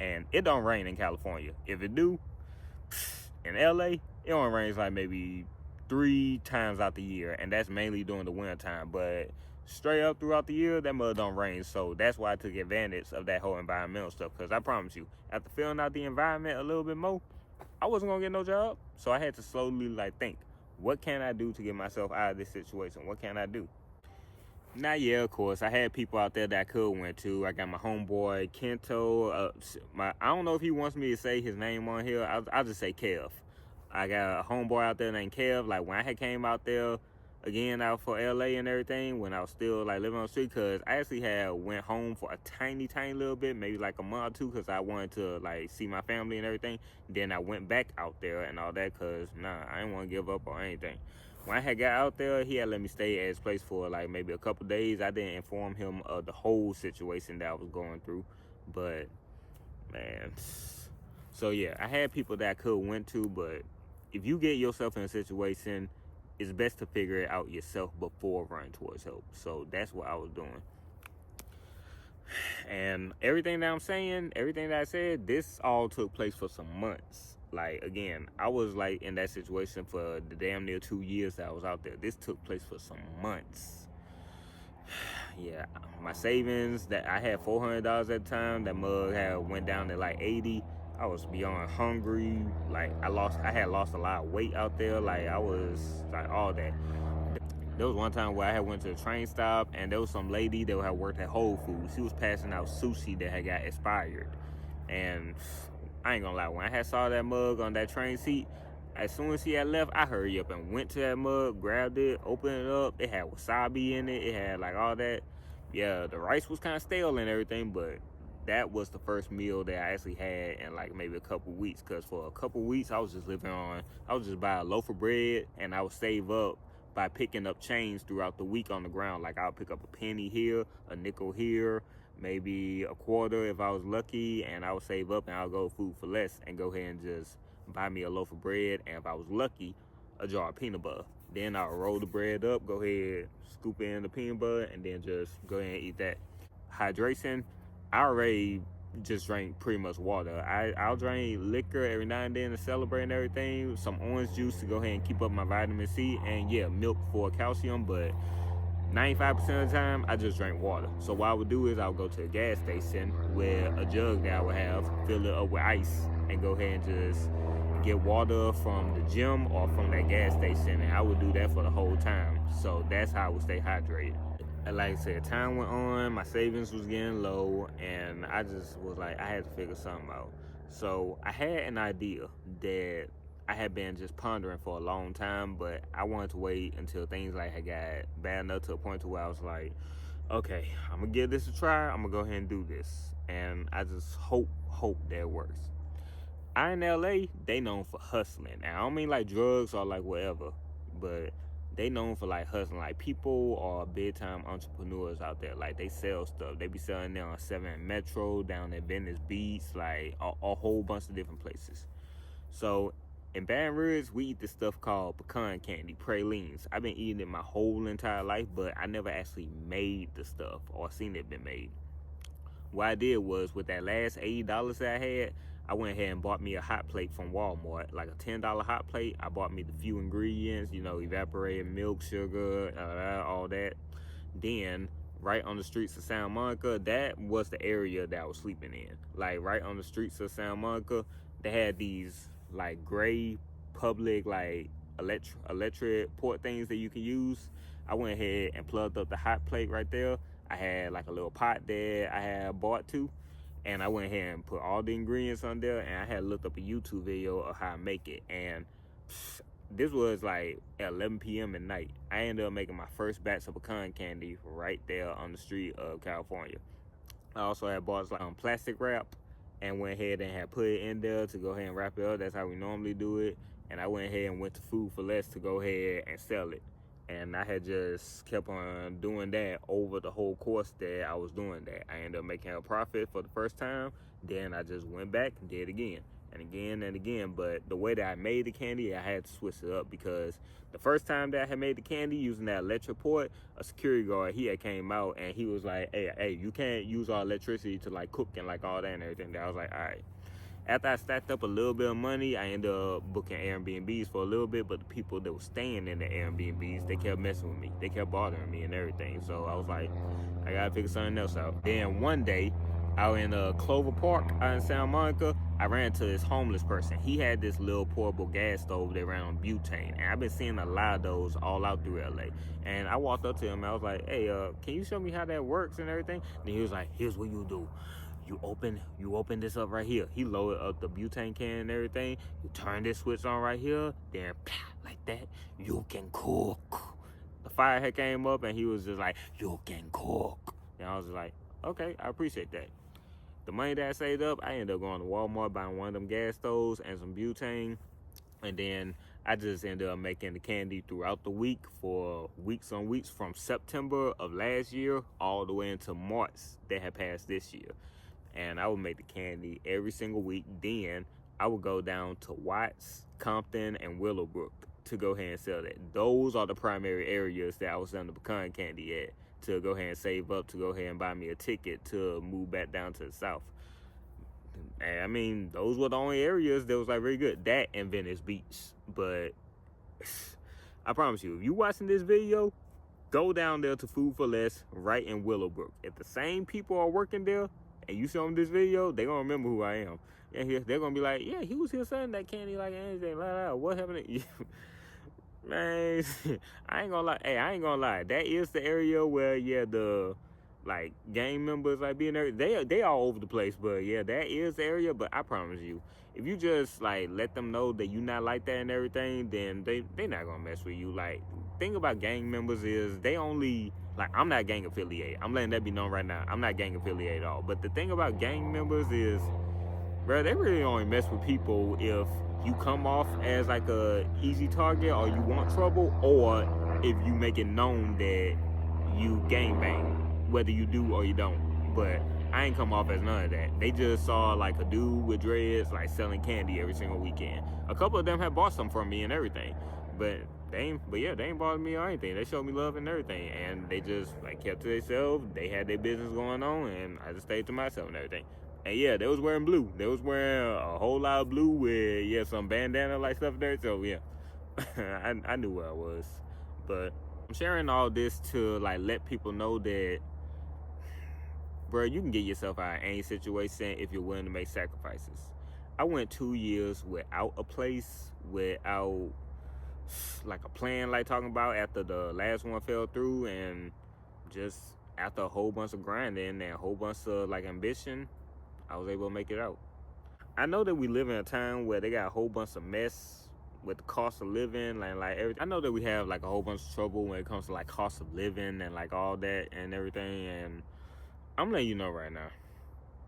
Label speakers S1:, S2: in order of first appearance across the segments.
S1: And it don't rain in California. If it do, in LA, it only rains like maybe 3 times out the year, and that's mainly during the winter time. But straight up throughout the year, that mud don't rain. So that's why I took advantage of that whole environmental stuff. Because I promise you, after filling out the environment a little bit more, I wasn't gonna get no job. So I had to slowly like think, what can I do to get myself out of this situation? What can I do? Now, yeah, of course, I had people out there that I could went to. I got my homeboy Kento. I don't know if he wants me to say his name on here. I'll just say Kev. I got a homeboy out there named Kev. Like when I had came out there again out for LA and everything, when I was still like living on the street, because I actually had went home for a tiny little bit, maybe like a month or two, because I wanted to like see my family and everything. Then I went back out there and all that, because I didn't want to give up on anything. When I had got out there, he had let me stay at his place for like maybe a couple days. I didn't inform him of the whole situation that I was going through, but man, so yeah, I had people that I could went to, but if you get yourself in a situation, it's best to figure it out yourself before running towards help. So that's what I was doing. And everything that I'm saying, everything that I said, this all took place for some months. Like, again, I was like in that situation for the damn near 2 years that I was out there. This took place for some months. Yeah, my savings, that I had $400 at the time, that mug had went down to like 80. I was beyond hungry. Like I had lost a lot of weight out there. Like I was like all that. There was one time where I had went to a train stop, and there was some lady that had worked at Whole Foods. She was passing out sushi that had got expired. And I ain't gonna lie, when I had saw that mug on that train seat, as soon as she had left, I hurried up and went to that mug, grabbed it, opened it up. It had wasabi in it. It had like all that. Yeah, the rice was kind of stale and everything, but that was the first meal that I actually had in like maybe a couple weeks. Because for a couple weeks, I was just buy a loaf of bread, and I would save up by picking up change throughout the week on the ground. Like I'll pick up a penny here, a nickel here, maybe a quarter if I was lucky, and I would save up and I'll go food for less and go ahead and just buy me a loaf of bread, and if I was lucky, a jar of peanut butter. Then I'll roll the bread up, go ahead, scoop in the peanut butter, and then just go ahead and eat that. Hydration, I already just drank pretty much water. I'll drink liquor every now and then to celebrate and everything. Some orange juice to go ahead and keep up my vitamin C, and yeah, milk for calcium, but 95% of the time, I just drink water. So what I would do is I would go to a gas station with a jug that I would have, fill it up with ice, and go ahead and just get water from the gym or from that gas station, and I would do that for the whole time. So that's how I would stay hydrated. And like I said, time went on, my savings was getting low, and I just was like, I had to figure something out. So I had an idea that I had been just pondering for a long time, but I wanted to wait until things like had got bad enough to a point to where I was like, okay, I'm gonna give this a try. I'm gonna go ahead and do this, and I just hope that it works. I in LA, they known for hustling. And I don't mean like drugs or like whatever, but they known for like hustling. Like people are big time entrepreneurs out there. Like they sell stuff. They be selling there on 7 Metro, down at Venice Beach, like a whole bunch of different places. So in Baton Rouge, we eat this stuff called pecan candy, pralines. I've been eating it my whole entire life, but I never actually made the stuff or seen it been made. What I did was, with that last $80 that I had, I went ahead and bought me a hot plate from Walmart, like a $10 hot plate. I bought me the few ingredients, evaporated milk, sugar, all that. Then, right on the streets of Santa Monica, that was the area that I was sleeping in. Like, right on the streets of Santa Monica, they had these, like, gray public, like, electric port things that you can use. I went ahead and plugged up the hot plate right there. I had like a little pot that I had bought too, and I went ahead and put all the ingredients on there, and I had looked up a YouTube video of how to make it. And this was like at 11 p.m. at night. I ended up making my first batch of pecan candy right there on the street of California. I also had bought like plastic wrap and went ahead and had put it in there to go ahead and wrap it up. That's how we normally do it. And I went ahead and went to Food for Less to go ahead and sell it. And I had just kept on doing that over the whole course that I was doing that. I ended up making a profit for the first time. Then I just went back and did it again. and again. But the way that I made the candy, I had to switch it up, because the first time that I had made the candy using that electric port, a security guard, he had came out and he was like, hey, you can't use our electricity to like cook and like all that and everything. I was like, all right. After I stacked up a little bit of money, I ended up booking Airbnbs for a little bit, but the people that were staying in the Airbnbs, they kept messing with me. They kept bothering me and everything. So I was like, I gotta figure something else out. Then one day, out in Clover Park, out in Santa Monica, I ran into this homeless person. He had this little portable gas stove that ran on butane, and I've been seeing a lot of those all out through LA. And I walked up to him, and I was like, hey, can you show me how that works and everything? And he was like, here's what you do. You open this up right here. He loaded up the butane can and everything. You turn this switch on right here, then like that, you can cook. The fire had came up and he was just like, you can cook. And I was like, okay, I appreciate that. The money that I saved up, I ended up going to Walmart, buying one of them gas stoves and some butane. And then I just ended up making the candy throughout the week for weeks on weeks, from September of last year all the way into March that had passed this year. And I would make the candy every single week. Then I would go down to Watts, Compton, and Willowbrook to go ahead and sell that. Those are the primary areas that I was selling the pecan candy at, to go ahead and save up to go ahead and buy me a ticket to move back down to the South. And I mean, those were the only areas that was like very good. That and Venice Beach. But I promise you, if you watching this video, go down there to Food for Less right in Willowbrook. If the same people are working there and you show them this video, they're going to remember who I am. And they're going to be like, yeah, he was here selling that candy like anything. What happened to you? Man, I ain't going to lie. Hey, I ain't going to lie. That is the area where, yeah, the like gang members like being there. They all over the place. But, yeah, that is the area. But I promise you, if you just like let them know that you not like that and everything, then they not going to mess with you. Like, thing about gang members is they only, like, I'm not gang affiliated. I'm letting that be known right now. I'm not gang affiliated at all. But the thing about gang members is, bro, they really only mess with people if you come off as like a easy target, or you want trouble, or if you make it known that you gang bang, whether you do or you don't. But I ain't come off as none of that. They just saw like a dude with dreads like selling candy every single weekend. A couple of them had bought some from me and everything, but they ain't bothered me or anything. They showed me love and everything, and they just like kept to themselves. They had their business going on, and I just stayed to myself and everything. And yeah, they was wearing blue. They was wearing a whole lot of blue with, yeah, some bandana like stuff there. So yeah, I knew where I was. But I'm sharing all this to like let people know that, bro, you can get yourself out of any situation if you're willing to make sacrifices. I went 2 years without a place, without like a plan, like talking about, after the last one fell through, and just after a whole bunch of grinding and a whole bunch of like ambition, I was able to make it out. I know that we live in a time where they got a whole bunch of mess with the cost of living and like everything. I know that we have like a whole bunch of trouble when it comes to like cost of living and like all that and everything. And I'm letting you know right now,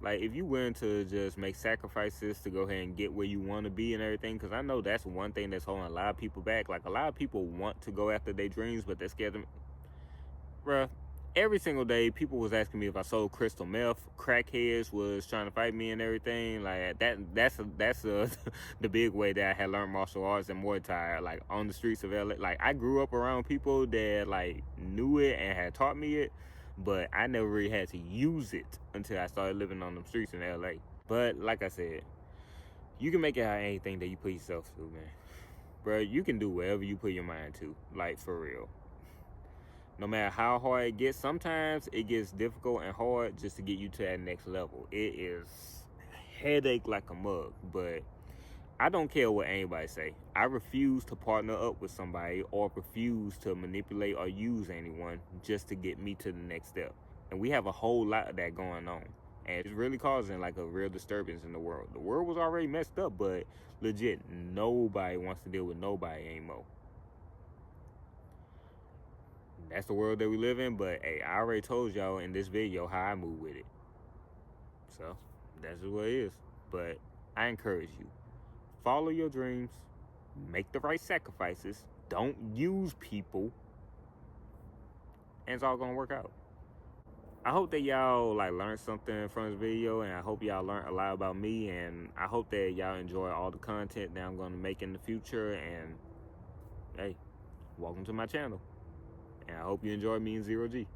S1: like, if you willing to just make sacrifices to go ahead and get where you want to be and everything, because I know that's one thing that's holding a lot of people back. Like, a lot of people want to go after their dreams, but they're scared to. Bruh, every single day, people was asking me if I sold crystal meth. Crackheads was trying to fight me and everything. Like, that's the big way that I had learned martial arts and Muay Thai, like, on the streets of LA. Like, I grew up around people that, like, knew it and had taught me it, but I never really had to use it until I started living on them streets in LA. But like I said, you can make it out of anything that you put yourself through, man. Bro, you can do whatever you put your mind to, like, for real. No matter how hard it gets, sometimes it gets difficult and hard just to get you to that next level. It is headache like a mug, but I don't care what anybody say. I refuse to partner up with somebody or refuse to manipulate or use anyone just to get me to the next step. And we have a whole lot of that going on. And it's really causing like a real disturbance in the world. The world was already messed up, but legit, nobody wants to deal with nobody anymore. That's the world that we live in, but hey, I already told y'all in this video how I move with it. So, that's just what it is. But I encourage you, follow your dreams, make the right sacrifices, don't use people, and it's all gonna work out. I hope that y'all like learned something from this video, and I hope y'all learned a lot about me, and I hope that y'all enjoy all the content that I'm going to make in the future. And hey, welcome to my channel, and I hope you enjoy me and Zero G.